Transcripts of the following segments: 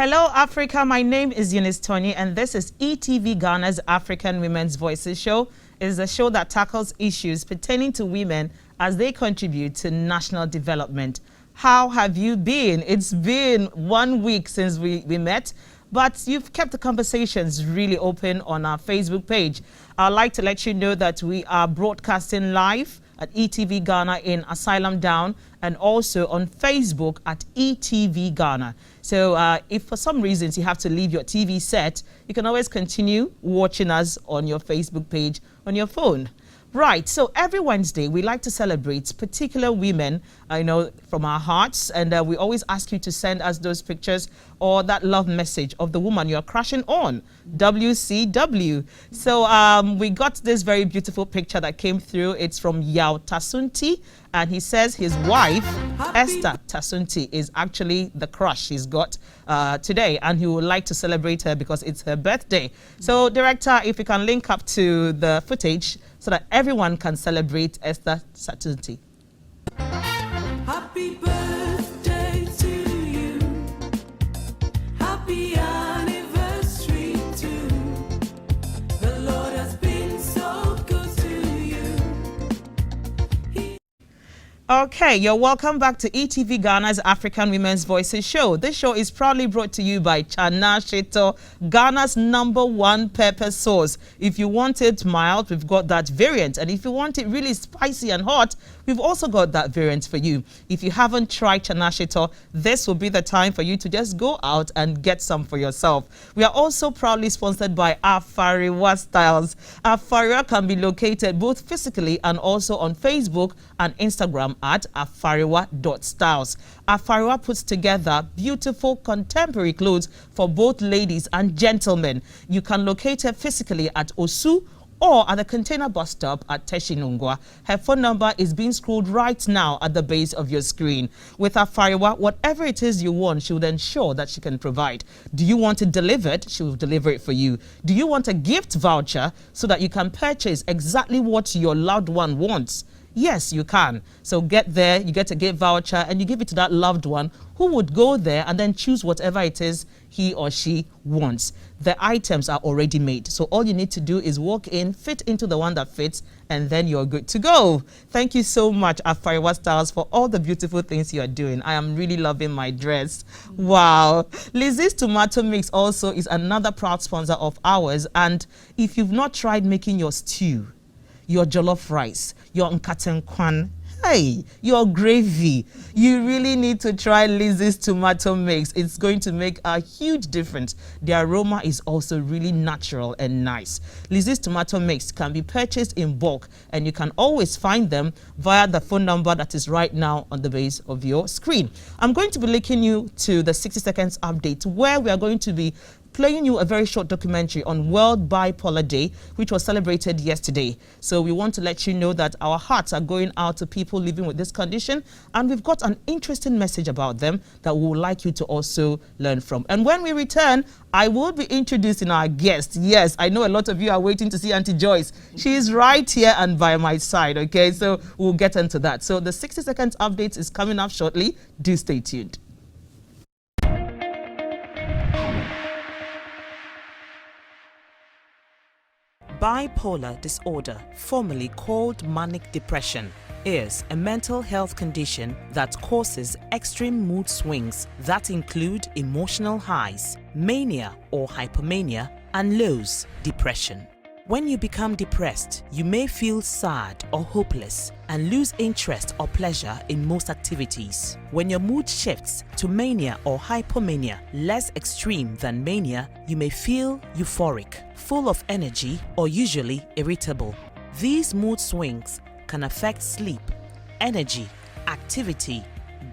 Hello, Africa. My name is Eunice Tony, and this is eTVGhana's African Women's Voices show. It is a show that tackles issues pertaining to women as they contribute to national development. How have you been? It's been 1 week since we met, but you've kept the conversations really open on our Facebook page. I'd like to let you know that we are broadcasting live at eTVGhana in Asylum Down and also on Facebook at eTVGhana. So if for some reasons you have to leave your TV set, you can always continue watching us on your Facebook page on your phone. Right, so every Wednesday we like to celebrate particular women, from our hearts, and we always ask you to send us those pictures or that love message of the woman you're crushing on, WCW. So we got this very beautiful picture that came through. It's from Yao Tasunti, and he says his wife, Esther Tasunti, is actually the crush he's got today, and he would like to celebrate her because it's her birthday. So, Director, if you can link up to the footage so that everyone can celebrate Esther Tasunti. Happy birthday to you. Happy anniversary too. The Lord has been so good to you. Okay, you're welcome back to eTVGhana's African Women's Voices show. This show is proudly brought to you by Chana Sheto, Ghana's #1 pepper sauce. If you want it mild, we've got that variant. And if you want it really spicy and hot, we've also got that variant for you. If you haven't tried Chana Sheto, this will be the time for you to just go out and get some for yourself. We are also proudly sponsored by Afariwa Styles. Afariwa can be located both physically and also on Facebook and Instagram at Afariwa.styles. Afariwa puts together beautiful contemporary clothes for both ladies and gentlemen. You can locate her physically at Osu or at the container bus stop at Teshinungwa. Her phone number is being scrolled right now at the base of your screen. With Afariwa, whatever it is you want, she will ensure that she can provide. Do you want it delivered? She will deliver it for you. Do you want a gift voucher so that you can purchase exactly what your loved one wants? Yes, you can. So get there, you get a gift voucher, and you give it to that loved one who would go there and then choose whatever it is he or she wants. The items are already made. So all you need to do is walk in, fit into the one that fits, and then you're good to go. Thank you so much, Afariwa Styles, for all the beautiful things you are doing. I am really loving my dress. Wow. Lizzie's Tomato Mix also is another proud sponsor of ours. And if you've not tried making your stew, your jollof rice, your nkatenkwan, hey, your gravy, you really need to try Lizzie's Tomato Mix. It's going to make a huge difference. The aroma is also really natural and nice. Lizzie's Tomato Mix can be purchased in bulk, and you can always find them via the phone number that is right now on the base of your screen. I'm going to be linking you to the 60 seconds update, where we are going to be playing you a very short documentary on World Bipolar Day, which was celebrated yesterday. So we want to let you know that our hearts are going out to people living with this condition, and we've got an interesting message about them that we would like you to also learn from. And when we return, I will be introducing our guest. Yes, I know a lot of you are waiting to see Auntie Joyce. She is right here and by my side, okay? So we'll get into that. So the 60 seconds update is coming up shortly. Do stay tuned. Bipolar disorder, formerly called manic depression, is a mental health condition that causes extreme mood swings that include emotional highs, mania or hypomania, and lows, depression. When you become depressed, you may feel sad or hopeless and lose interest or pleasure in most activities. When your mood shifts to mania or hypomania, less extreme than mania, you may feel euphoric, full of energy, or usually irritable. These mood swings can affect sleep, energy, activity,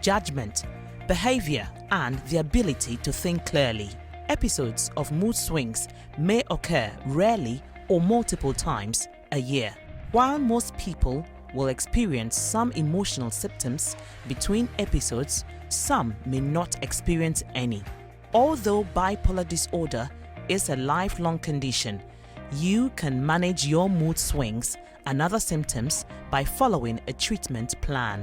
judgment, behavior, and the ability to think clearly. Episodes of mood swings may occur rarely or multiple times a year. While most people will experience some emotional symptoms between episodes, some may not experience any. Although bipolar disorder is a lifelong condition, you can manage your mood swings and other symptoms by following a treatment plan.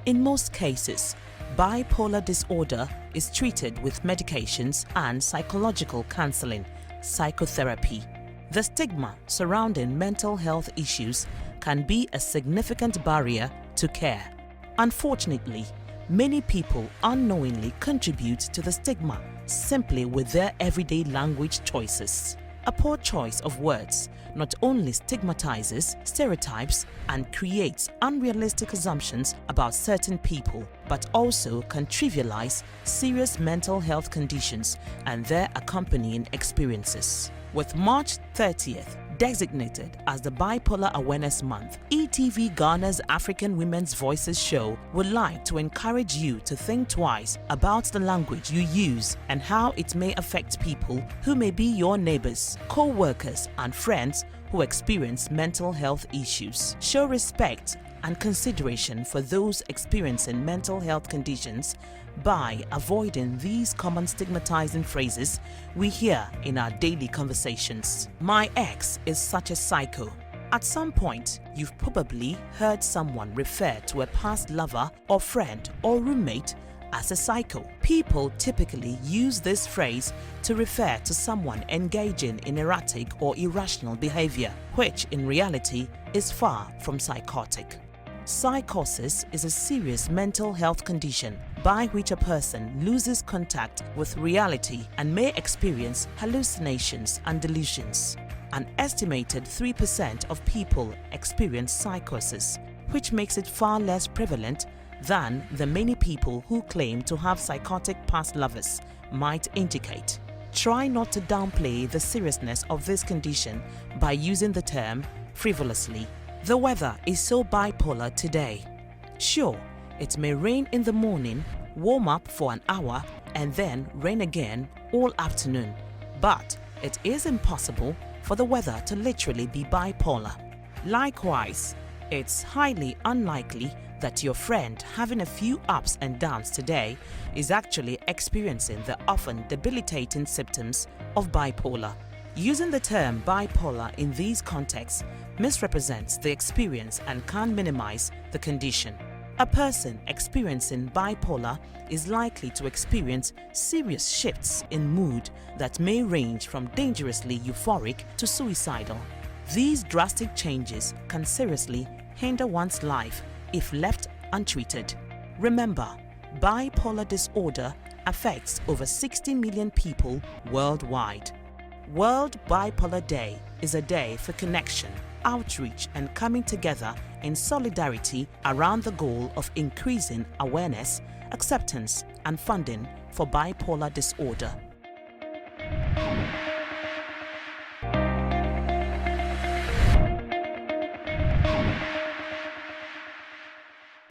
In most cases, Bipolar disorder is treated with medications and psychological counseling, psychotherapy. The stigma surrounding mental health issues can be a significant barrier to care. Unfortunately, many people unknowingly contribute to the stigma simply with their everyday language choices. A poor choice of words not only stigmatizes, stereotypes, and creates unrealistic assumptions about certain people, but also can trivialize serious mental health conditions and their accompanying experiences. With March 30th designated as the Bipolar Awareness Month, eTVGhana's African Women's Voices show would like to encourage you to think twice about the language you use and how it may affect people who may be your neighbors, co-workers, and friends who experience mental health issues. Show respect and consideration for those experiencing mental health conditions by avoiding these common stigmatizing phrases we hear in our daily conversations. My ex is such a psycho. At some point, you've probably heard someone refer to a past lover or friend or roommate as a psycho. People typically use this phrase to refer to someone engaging in erratic or irrational behavior, which in reality is far from psychotic. Psychosis is a serious mental health condition by which a person loses contact with reality and may experience hallucinations and delusions. An estimated 3% of people experience psychosis, which makes it far less prevalent than the many people who claim to have psychotic past lovers might indicate. Try not to downplay the seriousness of this condition by using the term frivolously. The weather is so bipolar today. Sure, it may rain in the morning, warm up for an hour, and then rain again all afternoon. But it is impossible for the weather to literally be bipolar. Likewise, it's highly unlikely that your friend having a few ups and downs today is actually experiencing the often debilitating symptoms of bipolar. Using the term bipolar in these contexts misrepresents the experience and can minimize the condition. A person experiencing bipolar is likely to experience serious shifts in mood that may range from dangerously euphoric to suicidal. These drastic changes can seriously hinder one's life if left untreated. Remember, bipolar disorder affects over 60 million people worldwide. World Bipolar Day is a day for connection, outreach, and coming together in solidarity around the goal of increasing awareness, acceptance, and funding for bipolar disorder.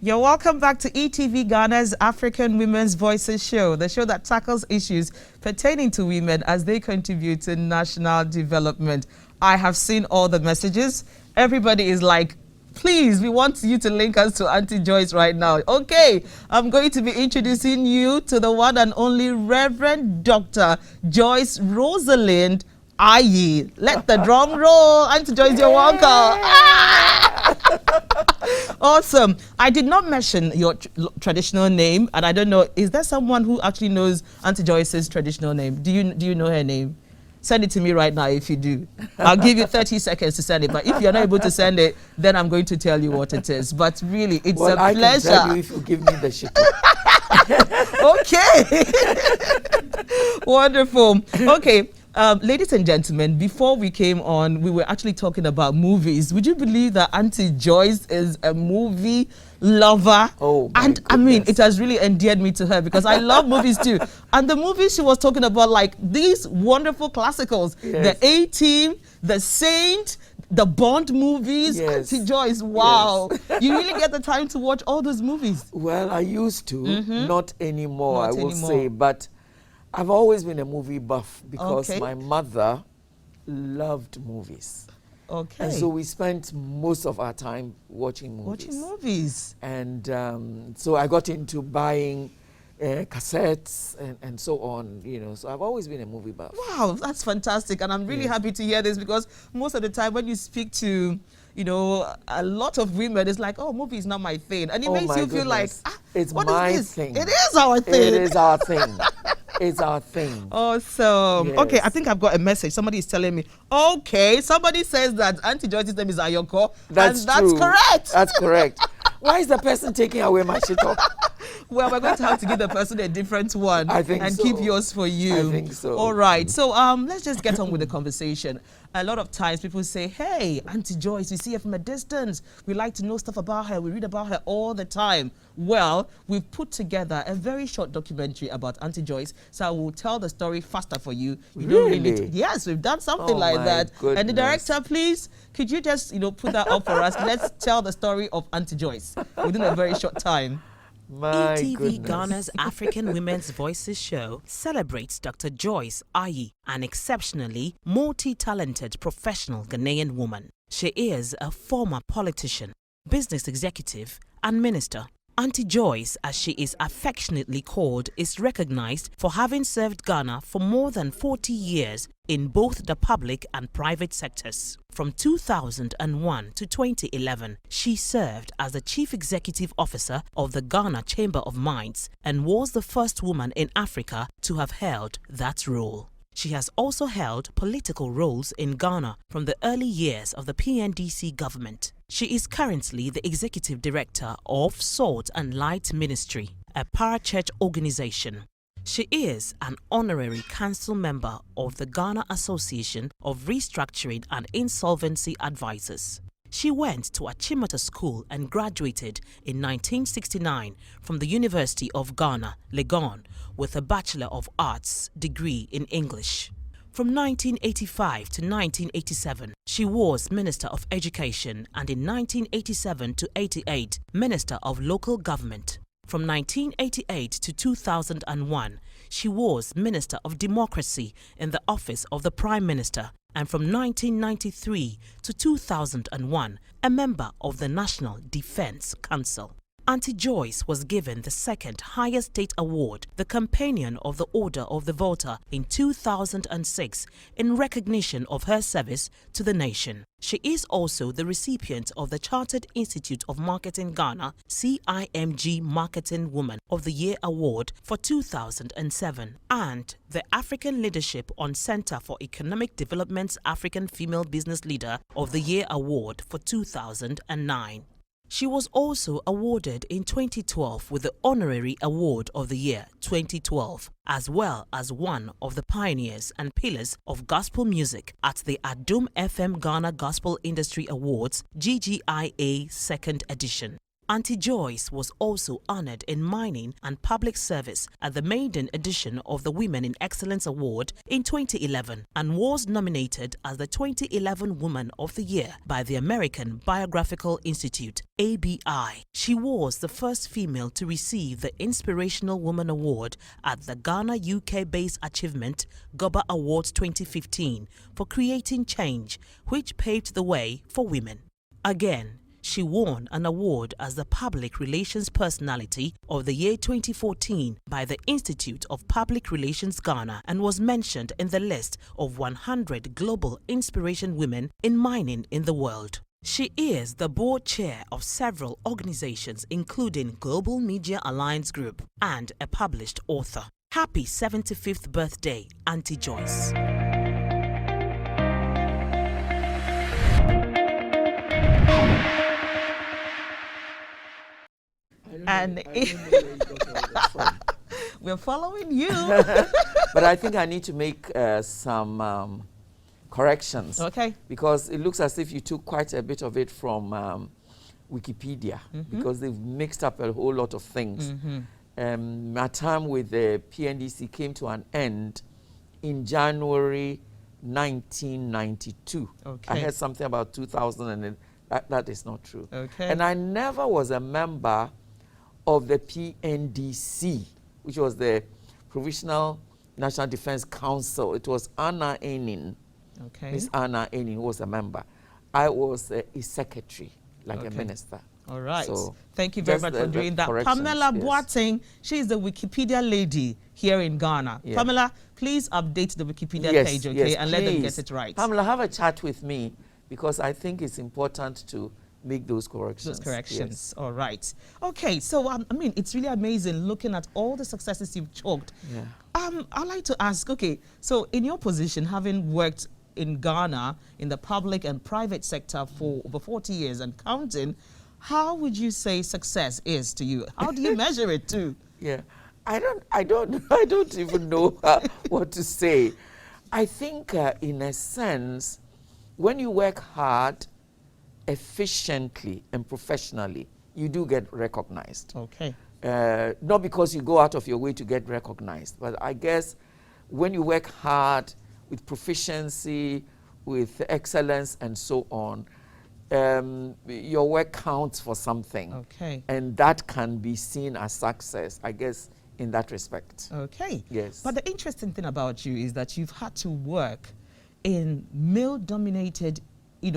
You're welcome back to eTVGhana's African Women's Voices show, the show that tackles issues pertaining to women as they contribute to national development. I have seen all the messages. Everybody is like, please, we want you to link us to Auntie Joyce right now. Okay, I'm going to be introducing you to the one and only Rev.Dr. Joyce Rosalind Aryee. Let the drum roll. Auntie Joyce, you're welcome. Awesome. I did not mention your traditional name, and I don't know, is there someone who actually knows Auntie Joyce's traditional name? Do you know her name? Send it to me right now if you do. I'll give you 30 seconds to send it, but if you're not able to send it, then I'm going to tell you what it is. But really, it's a I pleasure. Can tell you if you give me the shit. Okay. Wonderful. Okay. Ladies and gentlemen, before we came on, we were actually talking about movies. Would you believe that Auntie Joyce is a movie lover? Oh, my and goodness. I mean, it has really endeared me to her because I love movies too. And the movies she was talking about, like these wonderful classicals, Yes. The A-Team, The Saint, the Bond movies. Yes. Auntie Joyce, wow. You really get the time to watch all those movies. Well, I used to, not anymore, Not I will anymore. say, but I've always been a movie buff because Okay. my mother loved movies. Okay. And so we spent most of our time watching movies. Watching movies. And so I got into buying cassettes and so on, you know. So I've always been a movie buff. Wow, that's fantastic. And I'm really happy to hear this because most of the time when you speak to, you know, a lot of women, it's like, oh, movie is not my thing. And it Oh makes my you feel like, goodness. It's What my is this? thing. It is our thing. It is our thing. It's our thing. Awesome. Okay, I Yes. think I've got a message. Somebody is telling me, okay, somebody says that Auntie Joyce's name is Ayoko. That's and that's true. correct. That's correct. Why is the person taking away my shito? Well, we're going to have to give the person a different one I think and so. keep yours for you. I think so. All right. So let's just get on with the conversation. A lot of times people say, hey, Auntie Joyce, we see her from a distance. We like to know stuff about her. We read about her all the time. Well, we've put together a very short documentary about Auntie Joyce. So I will tell the story faster for you. You don't really need to. Really? Yes, we've done something Oh like my that. And the goodness. director, please, could you just, put that up for us? Let's tell the story of Auntie Joyce within a very short time. My eTV goodness. Ghana's African Women's Voices show celebrates Dr. Joyce Aryee, an exceptionally multi-talented professional Ghanaian woman. She is a former politician, business executive, and minister. Auntie Joyce, as she is affectionately called, is recognized for having served Ghana for more than 40 years in both the public and private sectors. From 2001 to 2011, she served as the Chief Executive Officer of the Ghana Chamber of Mines and was the first woman in Africa to have held that role. She has also held political roles in Ghana from the early years of the PNDC government. She is currently the Executive Director of Salt and Light Ministry, a parachurch organization. She is an honorary council member of the Ghana Association of Restructuring and Insolvency Advisors. She went to Achimota School and graduated in 1969 from the University of Ghana, Legon, with a Bachelor of Arts degree in English. From 1985 to 1987, she was Minister of Education and in 1987 to 88, Minister of Local Government. From 1988 to 2001, she was Minister of Democracy in the Office of the Prime Minister, and from 1993 to 2001, a member of the National Defense Council. Auntie Joyce was given the second highest state award, the Companion of the Order of the Volta, in 2006 in recognition of her service to the nation. She is also the recipient of the Chartered Institute of Marketing Ghana CIMG Marketing Woman of the Year Award for 2007 and the African Leadership on Center for Economic Development's African Female Business Leader of the Year Award for 2009. She was also awarded in 2012 with the Honorary Award of the Year 2012, as well as one of the pioneers and pillars of gospel music at the Adum FM Ghana Gospel Industry Awards GGIA 2nd edition. Auntie Joyce was also honored in mining and public service at the maiden edition of the Women in Excellence Award in 2011 and was nominated as the 2011 Woman of the Year by the American Biographical Institute, ABI. She was the first female to receive the Inspirational Woman Award at the Ghana UK-based Achievement GOBA Awards 2015 for creating change, which paved the way for women. Again, she won an award as the Public Relations Personality of the Year 2014 by the Institute of Public Relations Ghana and was mentioned in the list of 100 global inspiration women in mining in the world. She is the board chair of several organizations including Global Media Alliance Group and a published author. Happy 75th birthday, Auntie Joyce. And we're following you. But I think I need to make some corrections. Okay. Because it looks as if you took quite a bit of it from Wikipedia, because they've mixed up a whole lot of things. My time with the PNDC came to an end in January 1992. Okay. I heard something about 2000 and that is not true. Okay. And I never was a member of the PNDC, which was the Provisional National Defense Council. It was Anna Enin. Okay. Miss Anna Enin who was a member. I was a secretary, like a Okay. minister. All right. So thank you very just much the- for the doing that. corrections, Pamela yes. Boateng, she is the Wikipedia lady here in Ghana. Yeah. Pamela, please update the Wikipedia Yes, page, okay, yes, and let them please. get it right. Pamela, have a chat with me because I think it's important to make those corrections. Those corrections. Yes. All right. Okay. So I mean, it's really amazing looking at all the successes you've chalked. Yeah. I'd like to ask. Okay. So in your position, having worked in Ghana in the public and private sector for over 40 years and counting, how would you say success is to you? How do you measure it too? Yeah, I don't even know what to say. I think, in a sense, when you work hard, efficiently and professionally, you do get recognized. Okay. Not because you go out of your way to get recognized, but I guess when you work hard with proficiency, with excellence, and so on, your work counts for something. Okay. And that can be seen as success, I guess, in that respect. Okay. Yes. But the interesting thing about you is that you've had to work in male-dominated,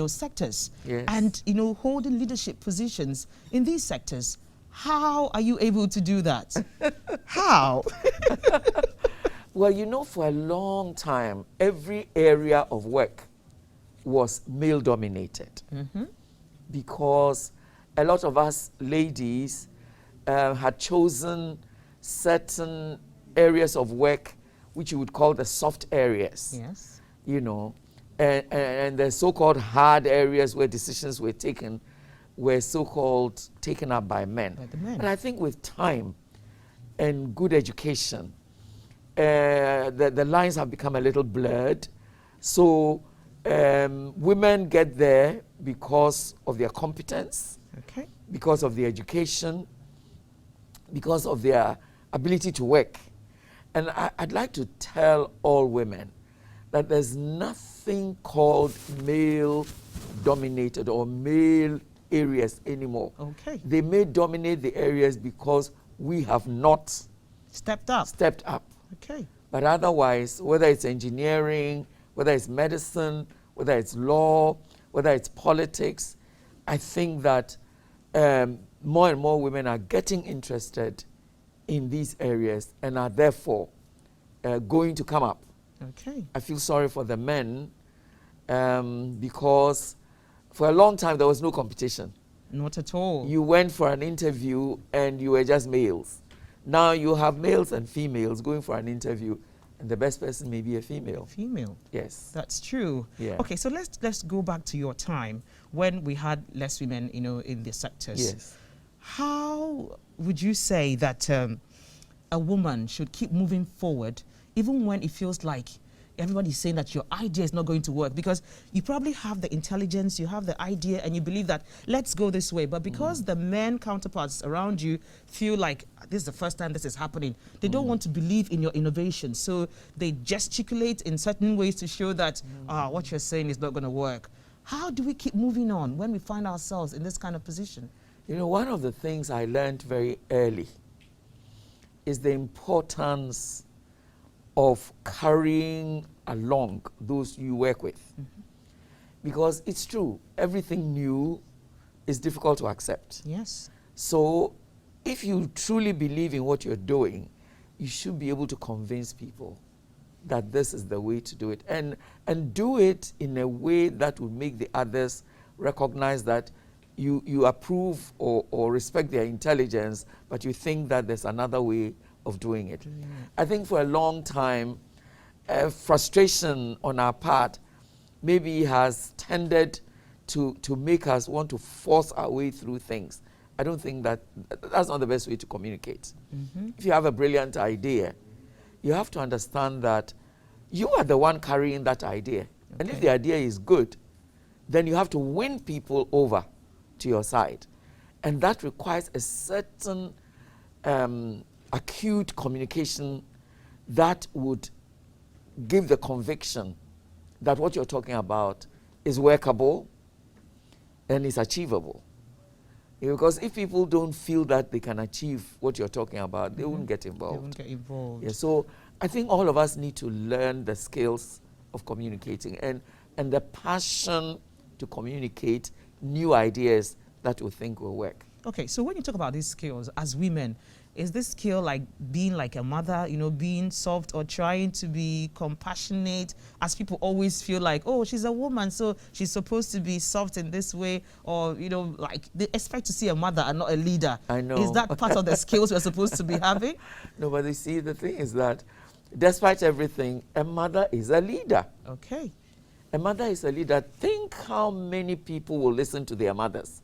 sectors. Yes. And, holding leadership positions in these sectors. How are you able to do that? How? Well, for a long time, every area of work was male-dominated. Because a lot of us ladies had chosen certain areas of work which you would call the soft areas. Yes. And the so-called hard areas where decisions were taken were so-called taken up by men. By the men. But I think with time and good education, the lines have become a little blurred. So women get there because of their competence, Okay. because of their education, because of their ability to work. And I'd like to tell all women that there's nothing called male-dominated or male areas anymore. Okay. They may dominate the areas because we have not Stepped up. stepped up. Okay. But otherwise, whether it's engineering, whether it's medicine, whether it's law, whether it's politics, I think that more and more women are getting interested in these areas and are therefore going to come up. Okay. I feel sorry for the men because for a long time there was no competition. Not at all. You went for an interview and you were just males. Now you have males and females going for an interview, and the best person may be a female. Female. Yes. That's true. Yeah. Okay, so let's go back to your time when we had less women, in the sectors. Yes. How would you say that a woman should keep moving forward, even when it feels like everybody's saying that your idea is not going to work? Because you probably have the intelligence, you have the idea, and you believe that let's go this way. But because the men counterparts around you feel like this is the first time this is happening, they don't want to believe in your innovation. So they gesticulate in certain ways to show that what you're saying is not going to work. How do we keep moving on when we find ourselves in this kind of position? One of the things I learned very early is the importance of carrying along those you work with. Because it's true, everything new is difficult to accept. Yes. So if you truly believe in what you're doing, you should be able to convince people that this is the way to do it. And do it in a way that will make the others recognize that you approve or respect their intelligence, but you think that there's another way of doing it. I think for a long time, frustration on our part maybe has tended to make us want to force our way through things. I don't think that's not the best way to communicate. If you have a brilliant idea, you have to understand that you are the one carrying that idea. And if the idea is good, then you have to win people over to your side. And that requires a certain acute communication that would give the conviction that what you're talking about is workable and is achievable. Because if people don't feel that they can achieve what you're talking about, they won't get involved. They won't get involved. Yeah, so I think all of us need to learn the skills of communicating and the passion to communicate new ideas that we think will work. Okay, so when you talk about these skills as women, is this skill like being like a mother, you know, being soft or trying to be compassionate, as people always feel like, oh, she's a woman, so she's supposed to be soft in this way, or, you know, like they expect to see a mother and not a leader. I know. Is that part of the skills we're supposed to be having? No, but you see, the thing is that despite everything, a mother is a leader. Okay. A mother is a leader. Think how many people will listen to their mothers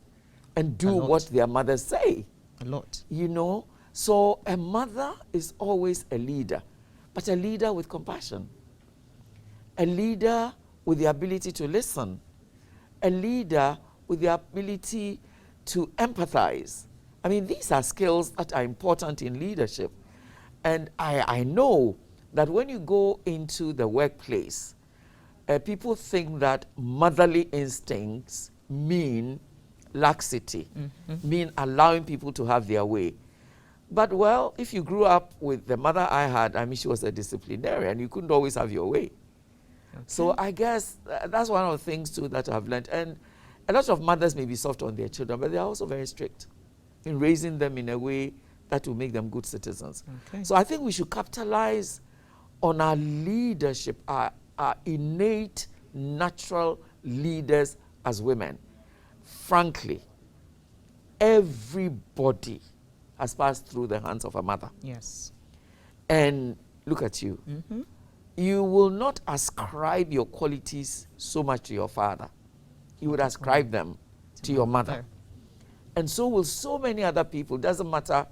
and do A lot. what their mothers say. A lot. You know, so a mother is always a leader, but a leader with compassion, a leader with the ability to listen, a leader with the ability to empathize. I mean, these are skills that are important in leadership. And I know that when you go into the workplace, people think that motherly instincts mean laxity, mean allowing people to have their way. But, well, if you grew up with the mother I had, I mean, she was a disciplinarian. You couldn't always have your way. Okay. So I guess that's one of the things, too, that I've learned. And a lot of mothers may be soft on their children, but they're also very strict in raising them in a way that will make them good citizens. Okay. So I think we should capitalize on our leadership, our innate, natural leaders as women. Frankly, everybody has passed through the hands of a mother. Yes. And look at you. You will not ascribe your qualities so much to your father. You would ascribe them to your mother. And so will so many other people. Doesn't matter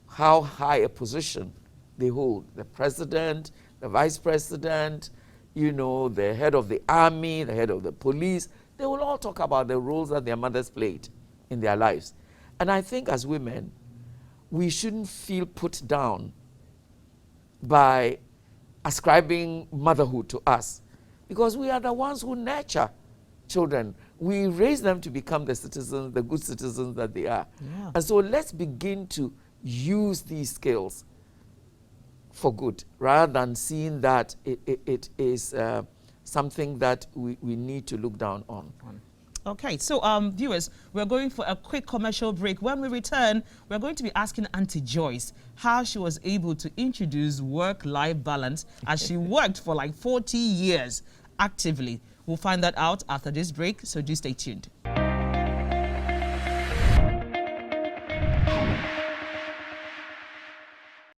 how high a position they hold. The president, the vice president, you know, the head of the army, the head of the police. They will all talk about the roles that their mothers played in their lives. And I think as women, we shouldn't feel put down by ascribing motherhood to us, because we are the ones who nurture children. We raise them to become the citizens, the good citizens that they are. Yeah. And so let's begin to use these skills for good, rather than seeing that it is something that we need to look down on. Okay, so viewers, we're going for a quick commercial break. When we return, we're going to be asking Auntie Joyce how she was able to introduce work-life balance as she worked for like 40 years actively. We'll find that out after this break, so do stay tuned.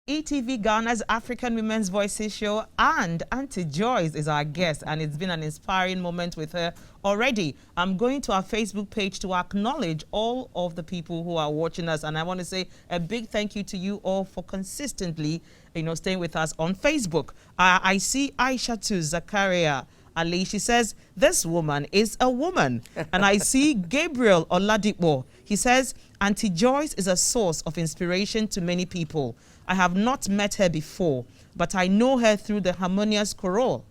eTVGhana's African Women's Voices show, and Auntie Joyce is our guest, and it's been an inspiring moment with her already. I'm going to our Facebook page to acknowledge all of the people who are watching us, and I want to say a big thank you to you all for consistently, you know, staying with us on Facebook. I see Aisha to Zakaria Ali. She says, this woman is a woman. And I see Gabriel Oladipo. He says, Auntie Joyce is a source of inspiration to many people. I have not met her before, but I know her through the harmonious chorale.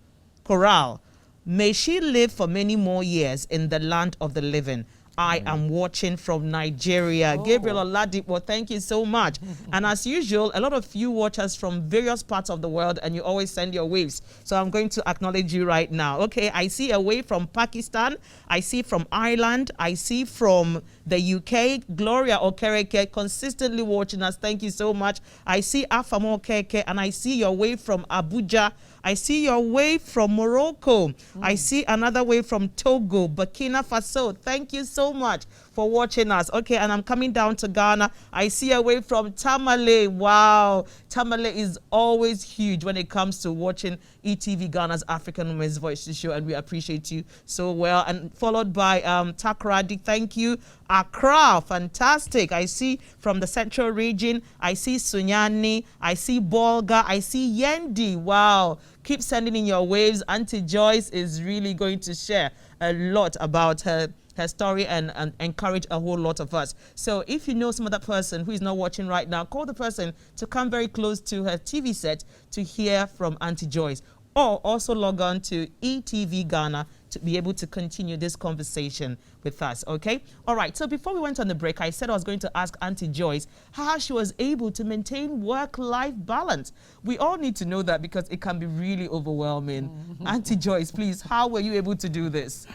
May she live for many more years in the land of the living. I am watching from Nigeria. Gabriel Oladipo, thank you so much. And as usual, a lot of you watch us from various parts of the world, and you always send your waves. So I'm going to acknowledge you right now. Okay, I see a wave from Pakistan. I see from Ireland. I see from the UK. Gloria Okereke consistently watching us. Thank you so much. I see Afamo Keke, and I see your wave from Abuja. I see your wave from Morocco. I see another wave from Togo, Burkina Faso. Thank you so much for watching us. Okay, and I'm coming down to Ghana. I see a wave from Tamale. Wow. Tamale is always huge when it comes to watching eTVGhana's African Women's Voices show, and we appreciate you so well. And followed by Takradi, thank you. Accra, fantastic. I see from the central region. I see Sunyani. I see Bolga. I see Yendi. Wow. Keep sending in your waves. Auntie Joyce is really going to share a lot about her story and encourage a whole lot of us. So if you know some other person who is not watching right now, call the person to come very close to her TV set to hear from Auntie Joyce. Or also log on to eTVGhana to be able to continue this conversation with us, okay? All right, so before we went on the break, I said I was going to ask Auntie Joyce how she was able to maintain work-life balance. We all need to know that because it can be really overwhelming. Auntie Joyce, please, how were you able to do this?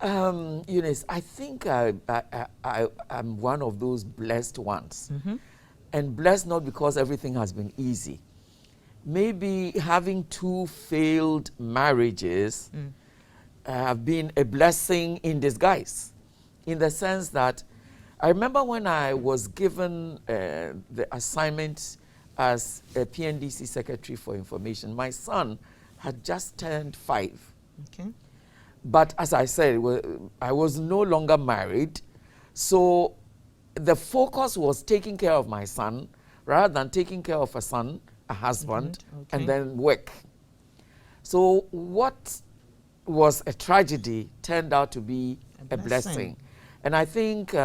Eunice, I think I'm one of those blessed ones. And blessed not because everything has been easy. Maybe having 2 failed marriages have been a blessing in disguise, in the sense that I remember when I was given the assignment as a PNDC Secretary for Information, my son had just turned 5. Okay. But as I said, I was no longer married. So the focus was taking care of my son rather than taking care of a husband, Okay. and then work. So what was a tragedy turned out to be a blessing. And I think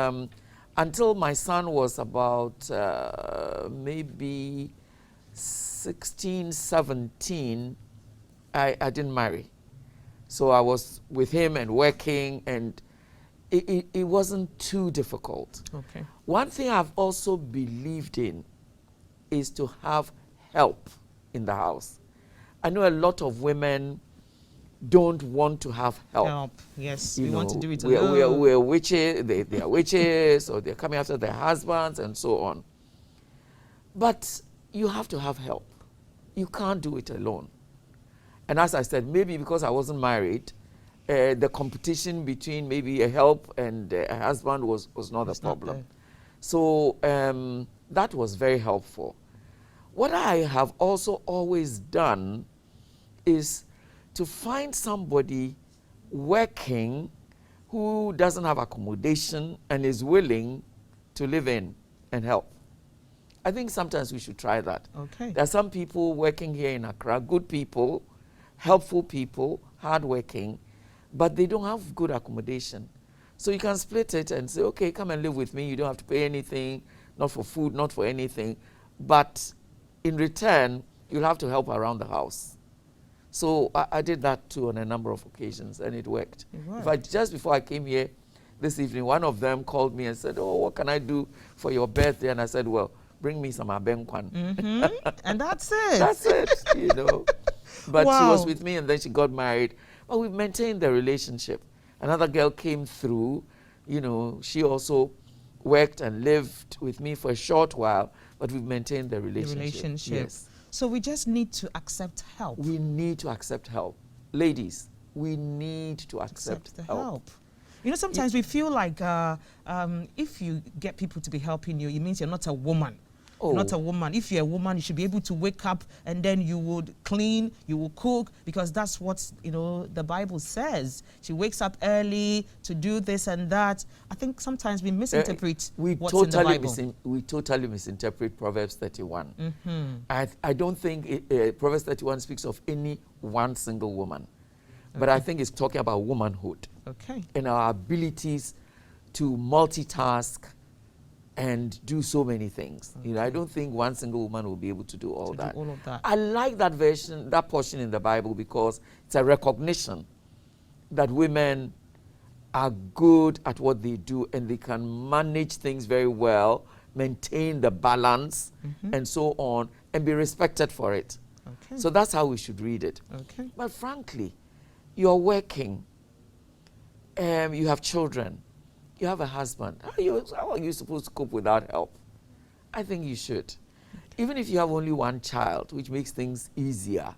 until my son was about maybe 16, 17, I didn't marry. So I was with him and working, and it wasn't too difficult. Okay. One thing I've also believed in is to have help in the house. I know a lot of women don't want to have help. Yes, You we want to know, do it alone. we're witches, they are witches, or they're coming after their husbands and so on. But you have to have help. You can't do it alone. And as I said, maybe because I wasn't married, the competition between maybe a help and a husband was not a problem. there. So that was very helpful. What I have also always done is to find somebody working who doesn't have accommodation and is willing to live in and help. I think sometimes we should try that. Okay. There are some people working here in Accra, good people, helpful people, hardworking, but they don't have good accommodation. So you can split it and say, okay, come and live with me. You don't have to pay anything, not for food, not for anything. But in return, you'll have to help around the house. So I did that too on a number of occasions, and it worked. In fact, just before I came here this evening, one of them called me and said, oh, what can I do for your birthday? And I said, well, bring me some abenkwan. And that's it. That's it, you know. But she Wow. was with me, and then she got married. But we've maintained the relationship. Another girl came through, you know, she also worked and lived with me for a short while, but we've maintained the relationship. Yes. So we just need to accept help. We need to accept help. Ladies, we need to accept the help. help. You know, sometimes we feel like if you get people to be helping you, it means you're not a woman. You're not a woman. If you're a woman, you should be able to wake up and then you would clean, you will cook, because that's what, you know, the Bible says. She wakes up early to do this and that. I think sometimes we misinterpret what's in the Bible. We totally misinterpret Proverbs 31. I don't think Proverbs 31 speaks of any one single woman, but I think it's talking about womanhood. Okay. And our abilities to multitask and do so many things. You know, I don't think one single woman will be able to do all that. all of that. I like that version, that portion in the Bible, because it's a recognition that women are good at what they do and they can manage things very well, maintain the balance and so on, and be respected for it. Okay. So that's how we should read it. Okay. But frankly, you're working, you have children, you have a husband. How are you supposed to cope without help? I think you should. Even if you have only one child, which makes things easier,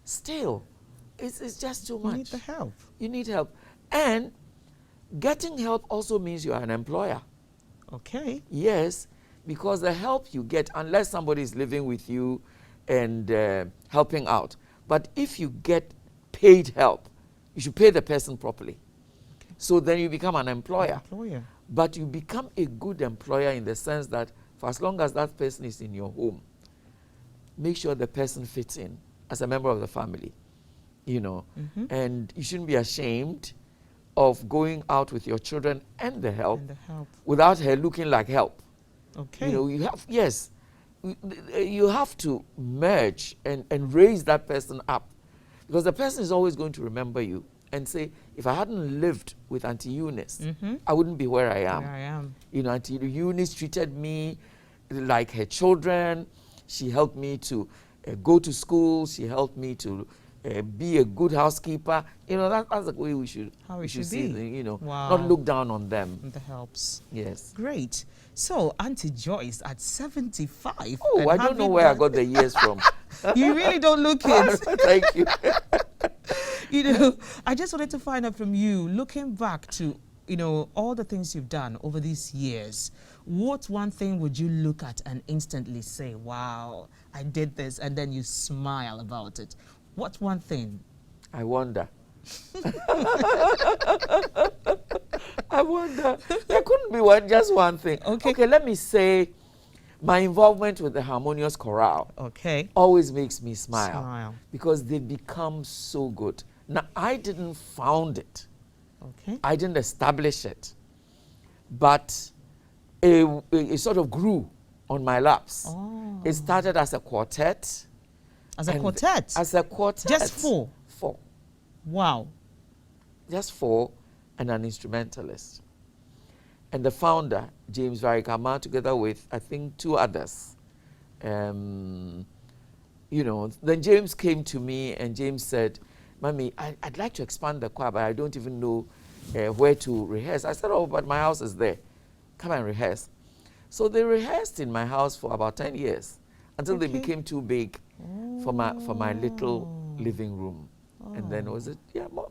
still, it's just too much. You need the help. You need help. And getting help also means you are an employer. Okay. Yes, because the help you get, unless somebody is living with you and helping out, but if you get paid help, you should pay the person properly. So then you become an employer. But you become a good employer in the sense that for as long as that person is in your home, make sure the person fits in as a member of the family, you know. And you shouldn't be ashamed of going out with your children and the help, without her looking like help. Okay. You know, you have, yes, you have to merge and raise that person up, because the person is always going to remember you and say, if I hadn't lived with Auntie Eunice, I wouldn't be where I am. You know, Auntie Eunice treated me like her children. She helped me to go to school. She helped me to be a good housekeeper. You know, that's the way we should. How it we should see be. the, you know, Wow. not look down on them. That helps. Yes. Great. So, Auntie Joyce at 75. Oh, and I don't know having where I done- got the years from. You really don't look it. Thank you. You know, I just wanted to find out from you, looking back to, you know, all the things you've done over these years, what one thing would you look at and instantly say, wow, I did this, and then you smile about it? What one thing? I wonder. I wonder. There couldn't be just one thing. Okay, let me say my involvement with the Harmonious Chorale always makes me smile because they become so good. Now, I didn't found it. I didn't establish it. But it sort of grew on my laps. It started as a quartet. As a quartet? As a quartet. Just 4? 4. Wow. Just 4 and an instrumentalist. And the founder, James Varikama, together with, I think, 2 others. You know, then James came to me and James said, Mommy, I'd like to expand the choir, but I don't even know where to rehearse. I said, oh, but my house is there. Come and rehearse. So they rehearsed in my house for about 10 years until they became too big for my little living room. And then was it,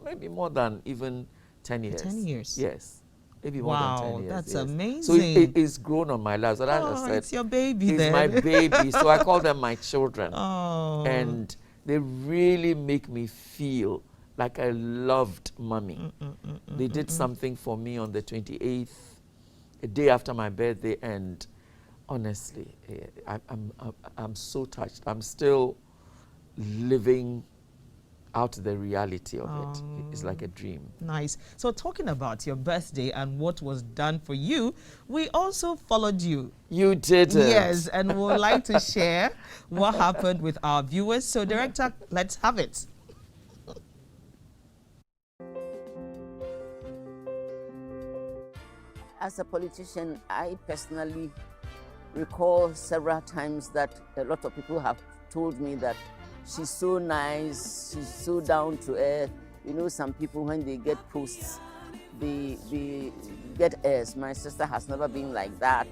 maybe more than even 10 years. 10 years? Yes. Maybe more than 10 years. That's yes. amazing. So it's grown on my life. So that I said, it's your baby it's then. my baby. So I call them my children. Oh. And they really make me feel like I loved Mommy. They did something for me on the 28th, a day after my birthday, and honestly, I'm so touched. I'm still living out the reality of it. It's like a dream. Nice. So talking about your birthday and what was done for you, we also followed you. You did it. Yes, and we would like to share what happened with our viewers. So Director, let's have it. As a politician, I personally recall several times that a lot of people have told me that she's so nice, she's so down to earth. You know, some people, when they get posts, they get airs. My sister has never been like that.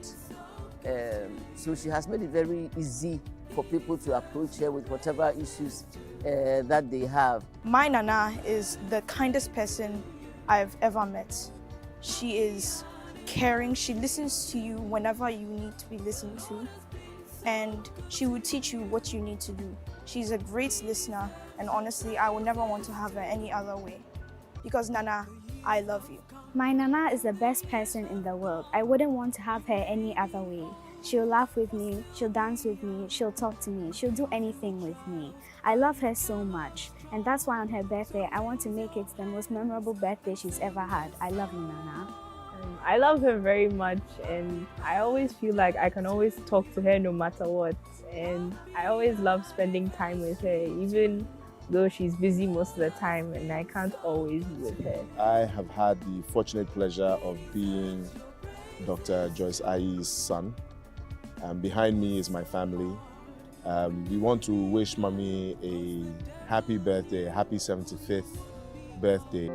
So she has made it very easy for people to approach her with whatever issues that they have. My Nana is the kindest person I've ever met. She is caring. She listens to you whenever you need to be listened to, and she will teach you what you need to do. She's a great listener, and honestly, I would never want to have her any other way. Because Nana, I love you. My Nana is the best person in the world. I wouldn't want to have her any other way. She'll laugh with me, she'll dance with me, she'll talk to me, she'll do anything with me. I love her so much, and that's why on her birthday, I want to make it the most memorable birthday she's ever had. I love you, Nana. I love her very much, and I always feel like I can always talk to her no matter what, and I always love spending time with her, even though she's busy most of the time and I can't always be with her. I have had the fortunate pleasure of being Dr. Joyce Aryee's son. Behind me is my family. We want to wish Mommy a happy birthday, a happy 75th birthday.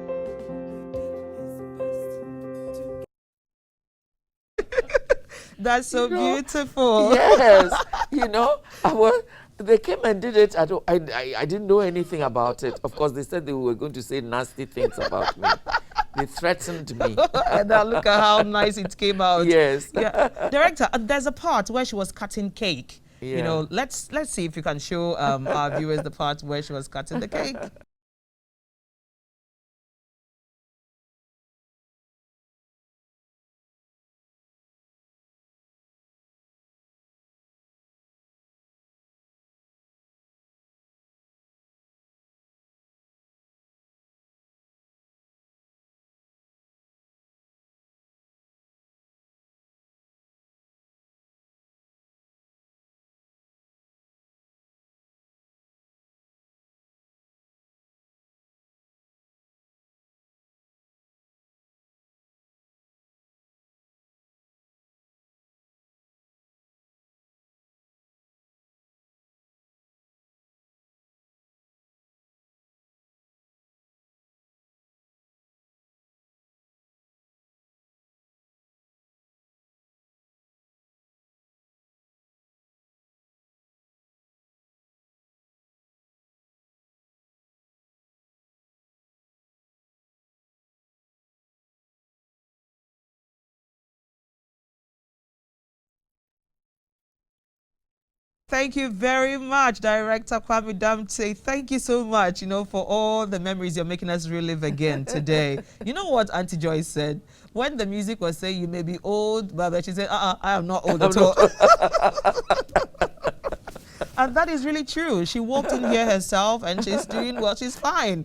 That's so beautiful. Yes, you know, they came and did it. I didn't know anything about it. Of course, they said they were going to say nasty things about me. They threatened me. And now look at how nice it came out. Yes. Yeah. Director, there's a part where she was cutting cake. Yeah. You know, let's see if you can show our viewers the part where she was cutting the cake. Thank you very much, Director Kwame Damte. Thank you so much, for all the memories you're making us relive again today. You know what Auntie Joyce said? When the music was saying you may be old, but she said, I am not old at all. And that is really true. She walked in here herself and she's doing well. She's fine.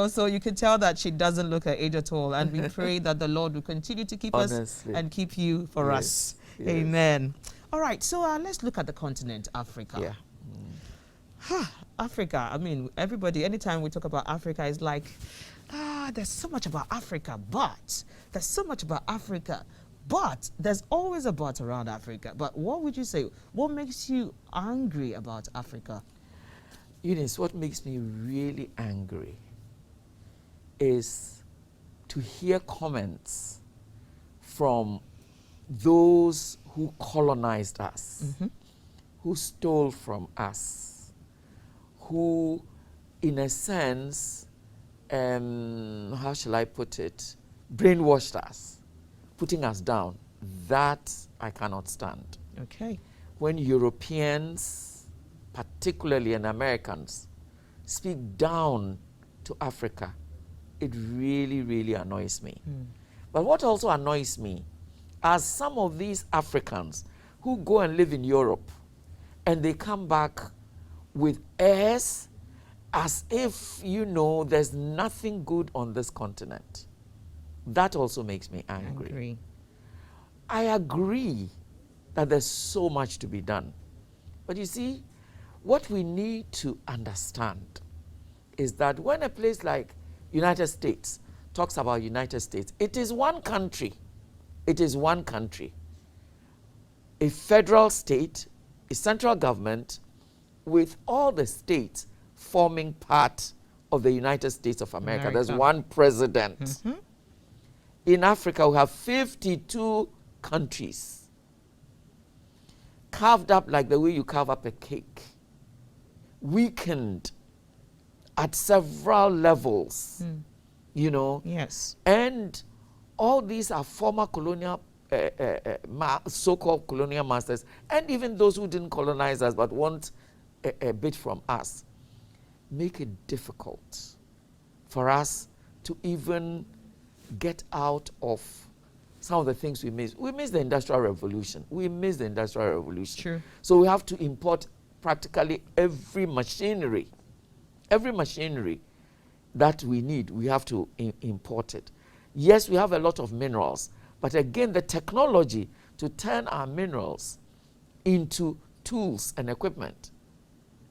So you can tell that she doesn't look her age at all. And we pray that the Lord will continue to keep us and keep you for us. Yes. Amen. All right. So let's look at the continent, Africa. Yeah. Africa. I mean, everybody, anytime we talk about Africa, it's like, there's so much about Africa, but there's so much about Africa. But there's always a but around Africa. But what would you say? What makes you angry about Africa? Eunice, what makes me really angry is to hear comments from those who colonized us, who stole from us, who, in a sense, how shall I put it, brainwashed us, putting us down. That I cannot stand. Okay. When Europeans, particularly and Americans, speak down to Africa, it really, really annoys me. But what also annoys me are some of these Africans who go and live in Europe and they come back with airs as if, there's nothing good on this continent. That also makes me angry. I agree that there's so much to be done. But you see, what we need to understand is that when a place like United States talks about United States, it is one country. It is one country. A federal state, a central government, with all the states forming part of the United States of America. There's one president. In Africa, we have 52 countries, carved up like the way you carve up a cake, weakened at several levels, Yes. And all these are former colonial, so-called colonial masters, and even those who didn't colonize us but want a bit from us, make it difficult for us to even get out of some of the things we miss. We miss the Industrial Revolution. True. So we have to import practically every machinery that we need. We have to import it. Yes, we have a lot of minerals, but again, the technology to turn our minerals into tools and equipment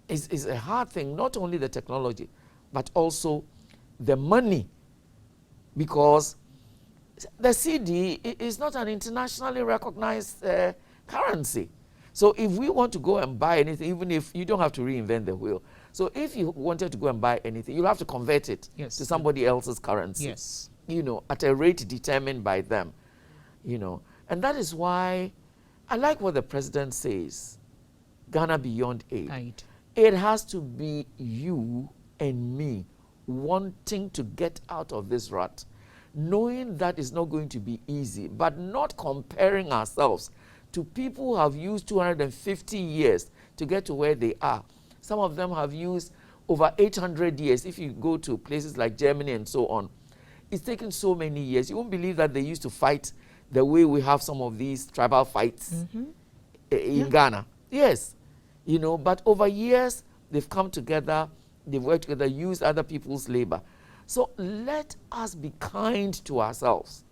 is a hard thing. Not only the technology, but also the money, because the CD is not an internationally recognized currency. So if we want to go and buy anything, even if you don't have to reinvent the wheel. So if you wanted to go and buy anything, you'll have to convert it to somebody else's currency. Yes. At a rate determined by them. And that is why I like what the president says, Ghana beyond aid. It has to be you and me wanting to get out of this rut, knowing that it's not going to be easy, but not comparing ourselves to people who have used 250 years to get to where they are. Some of them have used over 800 years. If you go to places like Germany and so on, it's taken so many years. You won't believe that they used to fight the way we have some of these tribal fights in Ghana. Yes. But over years, they've come together, they've worked together, used other people's labor. So let us be kind to ourselves.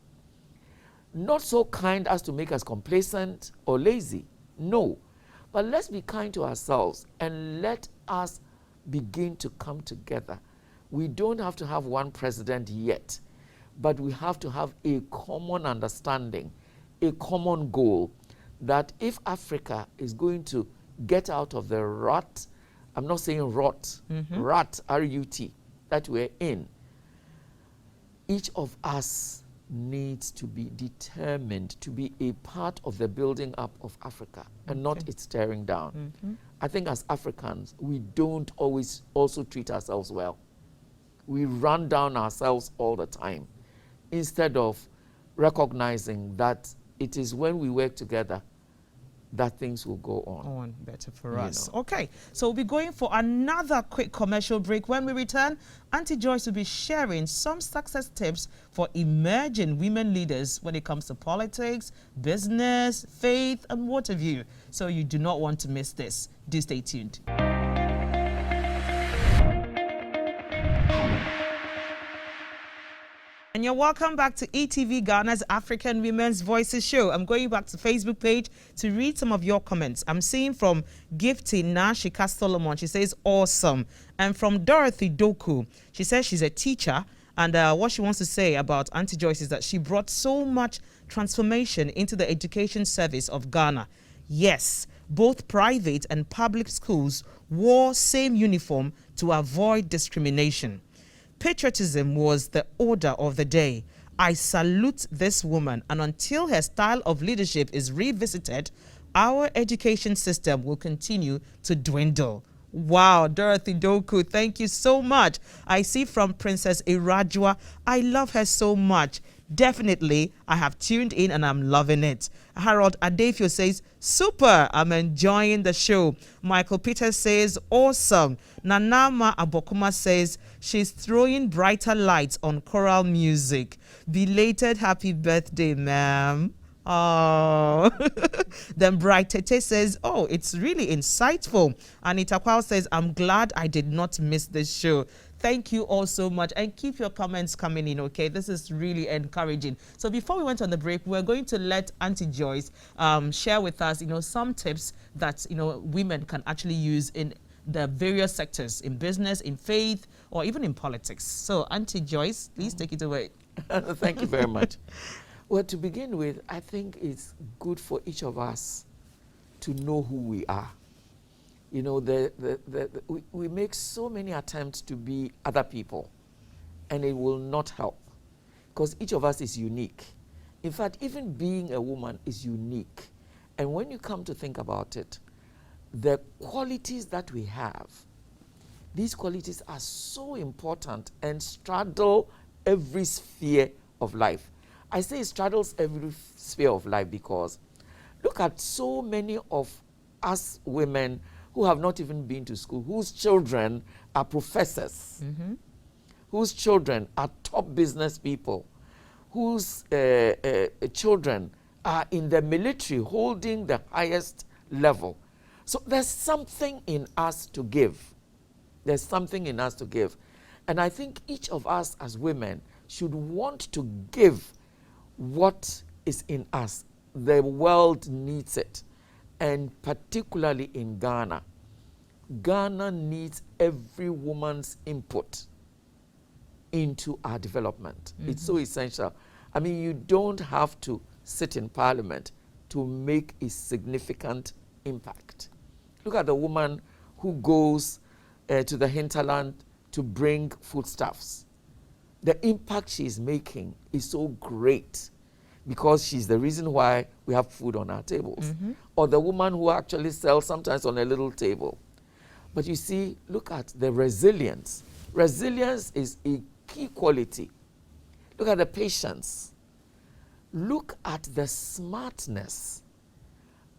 Not so kind as to make us complacent or lazy. No. But let's be kind to ourselves and let us begin to come together. We don't have to have one president yet, but we have to have a common understanding, a common goal, that if Africa is going to get out of the rut, I'm not saying rot, rut, R-U-T, that we're in, each of us needs to be determined to be a part of the building up of Africa and not its tearing down. I think as Africans, we don't always also treat ourselves well. We run down ourselves all the time instead of recognizing that it is when we work together that things will go on. On better for You us. know. Okay, so we'll be going for another quick commercial break. When we return, Auntie Joyce will be sharing some success tips for emerging women leaders when it comes to politics, business, faith, and what have you. So you do not want to miss this. Do stay tuned. And you're welcome back to eTVGhana's African Women's Voices show. I'm going back to Facebook page to read some of your comments. I'm seeing from Gifty Nashika Solomon. She says, awesome. And from Dorothy Doku, she says she's a teacher. And what she wants to say about Auntie Joyce is that she brought so much transformation into the education service of Ghana. Yes, both private and public schools wore same uniform to avoid discrimination. Patriotism was the order of the day. I salute this woman, and until her style of leadership is revisited, our education system will continue to dwindle. Wow, Dorothy Doku, thank you so much. I see from Princess Irajwa, I love her so much. Definitely, I have tuned in and I'm loving it. Harold Adefio says, super, I'm enjoying the show. Michael Peters says, awesome. Nanama Abokuma says, she's throwing brighter lights on choral music. Belated happy birthday, ma'am. Oh, then Bright Tete says, oh, it's really insightful. Anita Kwao says, I'm glad I did not miss this show. Thank you all so much, and keep your comments coming in, okay? This is really encouraging. So before we went on the break, we're going to let Auntie Joyce share with us, some tips that, women can actually use in the various sectors, in business, in faith, or even in politics. So Auntie Joyce, please take it away. Thank you very much. Well, to begin with, I think it's good for each of us to know who we are. We make so many attempts to be other people, and it will not help, because each of us is unique. In fact, even being a woman is unique. And when you come to think about it, the qualities that we have, these qualities are so important and straddle every sphere of life. I say it straddles every sphere of life because look at so many of us women who have not even been to school, whose children are professors, whose children are top business people, whose children are in the military holding the highest level. So there's something in us to give. There's something in us to give. And I think each of us as women should want to give what is in us. The world needs it. And particularly in Ghana. Ghana needs every woman's input into our development. It's so essential. I mean, you don't have to sit in parliament to make a significant impact. Look at the woman who goes to the hinterland to bring foodstuffs. The impact she's making is so great, because she's the reason why we have food on our tables. Or the woman who actually sells sometimes on a little table. But you see, look at the resilience. Resilience is a key quality. Look at the patience. Look at the smartness.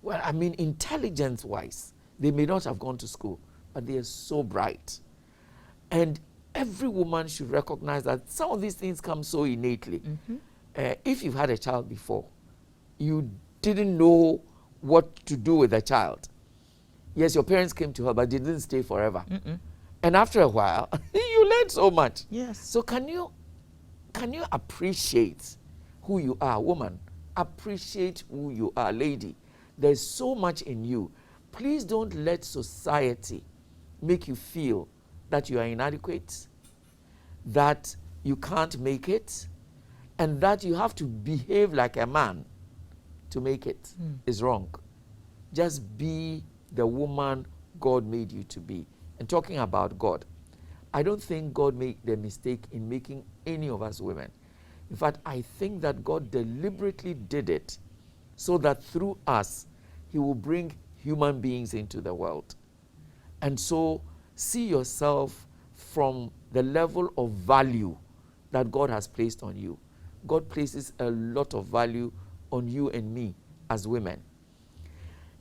Well, I mean, intelligence-wise, they may not have gone to school, but they are so bright. And every woman should recognize that some of these things come so innately. If you've had a child before, you didn't know what to do with the child. Yes, your parents came to her, but they didn't stay forever. And after a while, you learned so much. Yes. So can you appreciate who you are, woman? Appreciate who you are, lady. There's so much in you. Please don't let society make you feel that you are inadequate, that you can't make it, and that you have to behave like a man to make it. Is wrong. Just be the woman God made you to be. And talking about God, I don't think God made the mistake in making any of us women. In fact, I think that God deliberately did it so that through us, he will bring human beings into the world. And so see yourself from the level of value that God has placed on you. God places a lot of value on you and me as women.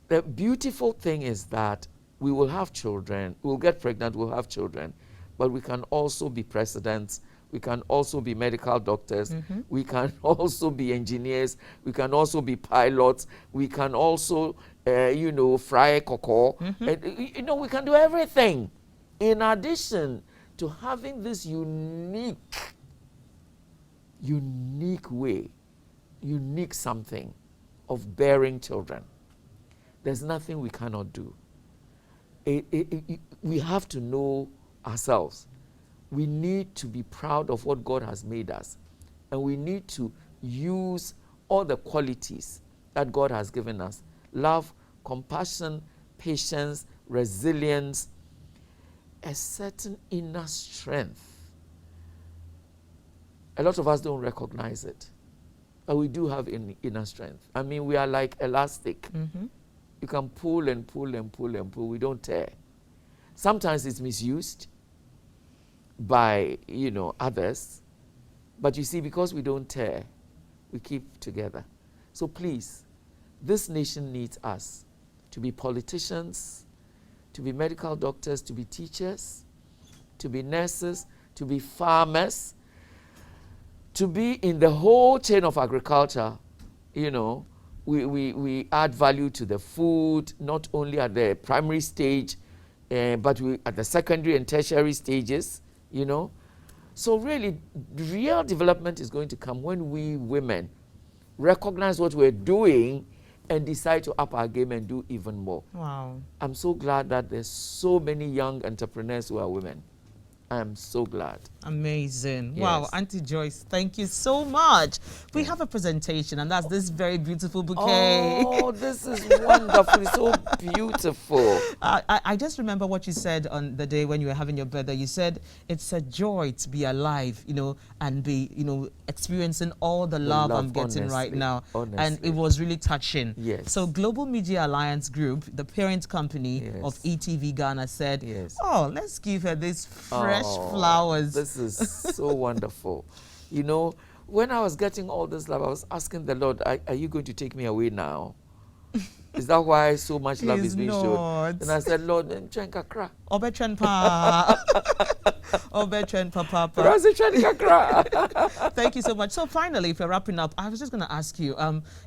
The beautiful thing is that we will have children, we'll get pregnant, we'll have children, but we can also be presidents, we can also be medical doctors, we can also be engineers, we can also be pilots, we can also, fry cocoa. And, we can do everything. In addition to having this unique way, unique something of bearing children. There's nothing we cannot do. We have to know ourselves. We need to be proud of what God has made us. And we need to use all the qualities that God has given us. Love, compassion, patience, resilience, a certain inner strength. A lot of us don't recognize it. But we do have inner strength. I mean, we are like elastic. You can pull and pull and pull and pull. We don't tear. Sometimes it's misused by, others. But you see, because we don't tear, we keep together. So please, this nation needs us to be politicians, to be medical doctors, to be teachers, to be nurses, to be farmers, to be in the whole chain of agriculture. We add value to the food, not only at the primary stage, but at the secondary and tertiary stages, So really, real development is going to come when we women recognize what we're doing and decide to up our game and do even more. Wow. I'm so glad that there's so many young entrepreneurs who are women. I am so glad. Amazing. Yes. Wow, Auntie Joyce, thank you so much. We have a presentation, and that's this very beautiful bouquet. Oh, this is wonderful. It's so beautiful. I just remember what you said on the day when you were having your birthday. You said it's a joy to be alive, and be, experiencing all the love I'm getting right now. Honestly. And it was really touching. Yes. So Global Media Alliance Group, the parent company of eTVGhana, said, oh, let's give her this fresh flowers. This is so wonderful. When I was getting all this love, I was asking the Lord, are you going to take me away now? Is that why so much love is being shown? And I said, Lord, cry. Obetren pa. Obetren papa. Thank you so much. So finally, if you're wrapping up, I was just going to ask you,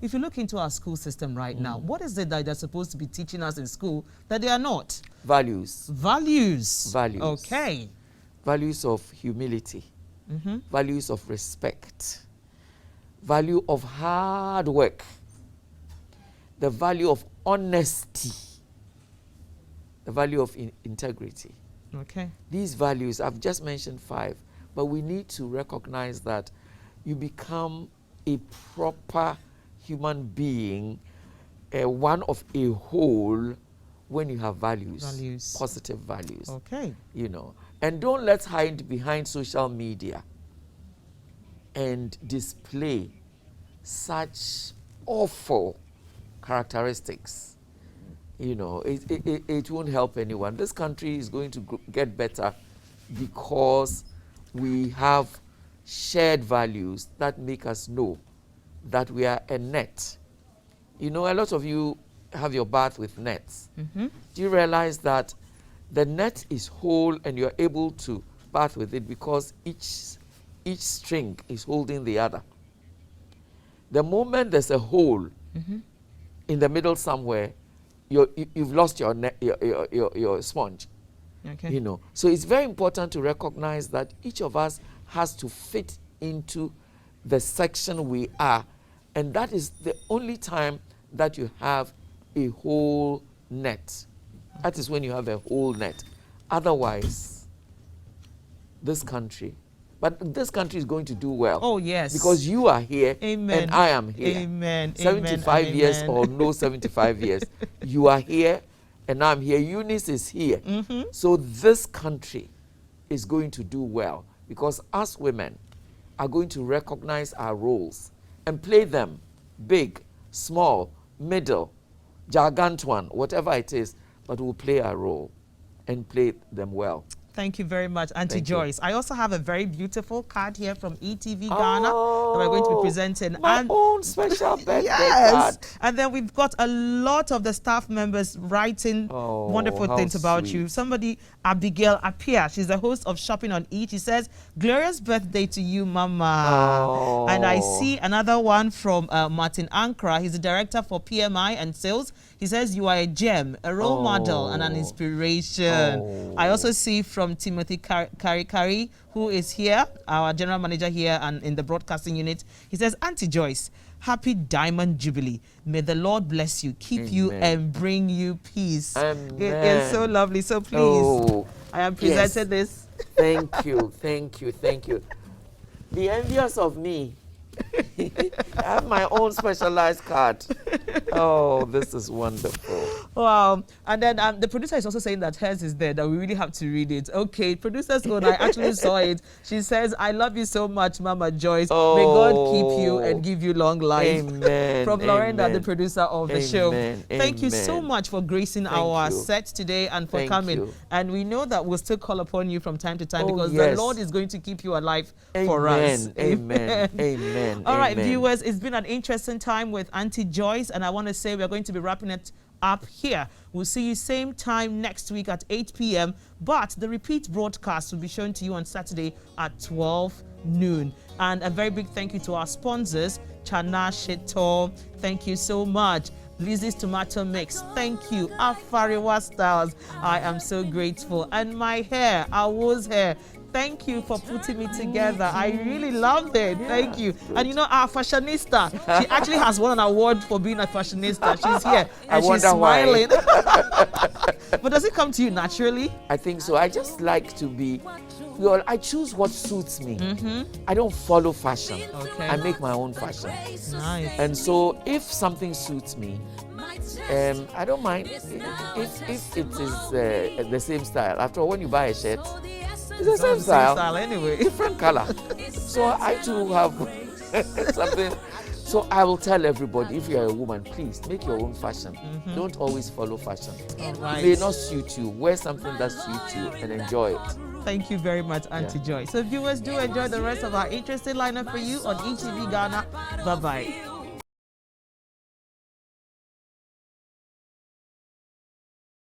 if you look into our school system right now, what is it that they're supposed to be teaching us in school that they are not? Values. Values. Values. Okay. Values of humility. Values of respect. Value of hard work. The value of honesty, the value of integrity. Okay. These values, I've just mentioned 5, but we need to recognize that you become a proper human being, one of a whole, when you have values. Positive values. Okay. And don't let's hide behind social media and display such awful characteristics. It won't help anyone. This country is going to get better because we have shared values that make us know that we are a net. A lot of you have your bath with nets. Do you realize that the net is whole and you're able to bath with it because each string is holding the other? The moment there's a hole in the middle somewhere, you've lost your sponge. Okay. So it's very important to recognize that each of us has to fit into the section we are, and that is the only time that you have a whole net. That is when you have a whole net. Otherwise, this country is going to do well. Oh, yes. Because you are here. Amen. And I am here. Amen. 75 Amen. years or no 75 years. You are here and I'm here. Eunice is here. So this country is going to do well because us women are going to recognize our roles and play them big, small, middle, gargantuan, whatever it is, but we'll play our role and play them well. Thank you very much, Auntie Thank you. Joyce. I also have a very beautiful card here from eTV Ghana that we're going to be presenting. My own special birthday yes. card. And then we've got a lot of the staff members writing wonderful how things about sweet. you. Somebody, Abigail Apia, she's the host of Shopping on E. She says, glorious birthday to you, Mama. And I see another one from Martin Ankara. He's the director for PMI and sales. He says, you are a gem, a role model, and an inspiration. I also see from Timothy Kari, who is here, our general manager here and in the broadcasting unit. He says, Auntie Joyce, happy Diamond Jubilee. May the Lord bless you, keep you, and bring you peace. Amen. It is so lovely. So please, I am presented this. Thank you, thank you, thank you. Be envious of me. I have my own specialized card. Oh, this is wonderful. Wow. And then the producer is also saying that hers is there, that we really have to read it. Okay, producer's own, I actually saw it. She says, I love you so much, Mama Joyce. May God keep you and give you long life. Amen. From Lorenda, the producer of the show. Thank you so Amen. much for gracing our set today and for coming. You. And we know that we'll still call upon you from time to time because yes. the Lord is going to keep you alive for us. Amen. Amen. All right, Amen. viewers, it's been an interesting time with Auntie Joyce, and I want to say we're going to be wrapping it up here. We'll see you same time next week at 8 p.m. But the repeat broadcast will be shown to you on Saturday at 12 noon. And a very big thank you to our sponsors, Chana Sheto. Thank you so much. Lizzie's Tomato Mix. Thank you. Afariwa Styles. I am so grateful. And my hair, Awo's hair. Thank you for putting me together. I really loved it. Thank you. And you know, our fashionista, she actually has won an award for being a fashionista. She's here and she's smiling. But does it come to you naturally? I think so. I just like to be, well, I choose what suits me. I don't follow fashion. Okay. I make my own fashion. Nice. And so if something suits me, I don't mind if it is the same style. After all, when you buy a shirt, it's the same style anyway. Different color. So I too have something. So I will tell everybody, if you're a woman, please make your own fashion. Don't always follow fashion. Right. It may not suit you. Wear something that suits you and enjoy it. Thank you very much, Auntie Joyce. So viewers, do enjoy the rest of our interesting lineup for you on eTV Ghana. Bye-bye.